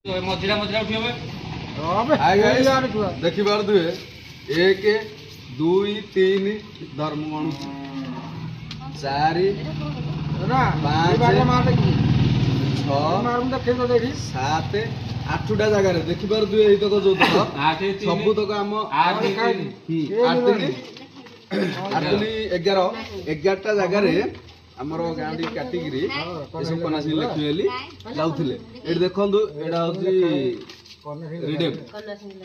ମଝିରା ମଝିରା ଉଠିବେ ଦେଖିପାରୁଥିବେ 1 2 3 ଧର୍ମ ଗଣୁଛି 4 5 6 7 8ଟା ଜାଗାରେ ଦେଖିପାରୁଥିବେ ଏଇତକ ଯୋଉତକ ସବୁତକ ଆମ 11ଟା ଜାଗାରେ ଆମର ଗାଁ ଟି କାଟିକିରି ଏସବୁ କନାସି ଲେଖିବେ ବୋଲି ଯାଉଥିଲେ। ଏଠି ଦେଖନ୍ତୁ ଏଇଟା ହଉଛି ରିଡେମ୍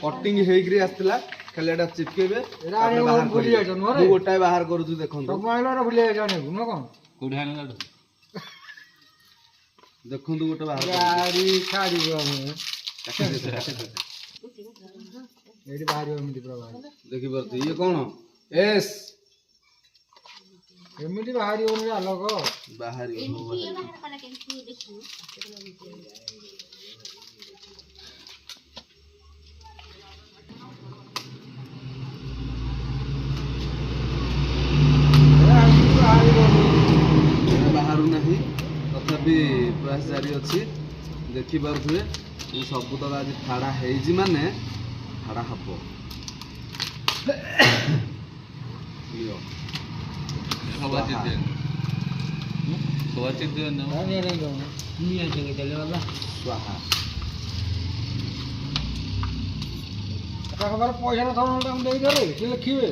କଟିଂ ହେଇକିରି ଆସିଥିଲା ଖାଲି ଏଟା ଚିପକେଇବେ ମୁଁ ଗୋଟାଏ ବାହାର କରୁଛି ଦେଖନ୍ତୁ ଦେଖନ୍ତୁ ଗୋଟେ ବାହାର ଦେଖିପାରୁଥିବେ ଇଏ କଣ ଏସ୍ ଏମିତି ବାହାରି ହଉନି ଆଲୋକ ବାହାରି ବାହାରୁ ନାହିଁ ତଥାପି ପ୍ରୟାସ ଜାରି ଅଛି। ଦେଖିପାରୁଥିବେ ସବୁ ତକ ଆଜି ଫାଡ଼ା ହେଇଛି ମାନେ ଫାଡ଼ା ହବ। ପଇସା ଦେଇଦେଲେ ସେ ଲେଖିବେ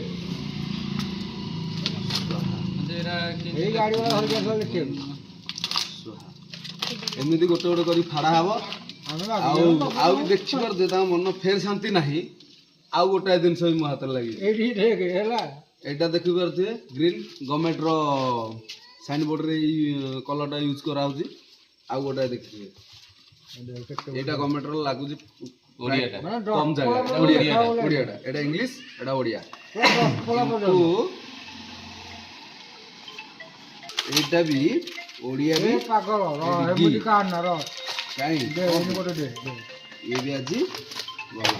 ଏମିତି ଗୋଟେ ଗୋଟେ କରି ଫାଡ଼ା ହବ। ଆଉ ବି ଦେଖିପାରୁଥିବେ ତାଙ୍କ ମନ ଫେର ଶାନ୍ତି ନାହିଁ। ଆଉ ଗୋଟାଏ ଜିନିଷ ବି ମୋ ହାତରେ ଲାଗିବ ଏଇଟା ଦେଖିପାରୁଥିବେ ଗ୍ରୀନ୍ ଗଭର୍ଣ୍ଣମେଣ୍ଟର ସାଇନ୍ ବୋର୍ଡରେ ଏଇ କଲରଟା ୟୁଜ୍ କରାହେଉଛି। ଆଉ ଗୋଟାଏ ଦେଖିଥିବେ ଏଇଟା ଗଭର୍ଣ୍ଣମେଣ୍ଟର ଲାଗୁଛି କମ୍ ଜାଗା ଓଡ଼ିଆଟା ଏଇଟା ଇଂଲିଶ ଏଇଟା ଓଡ଼ିଆ ଏଇଟା ବି ଓଡ଼ିଆ ବି ଇଏ ବି ଆଜି ଗଲା।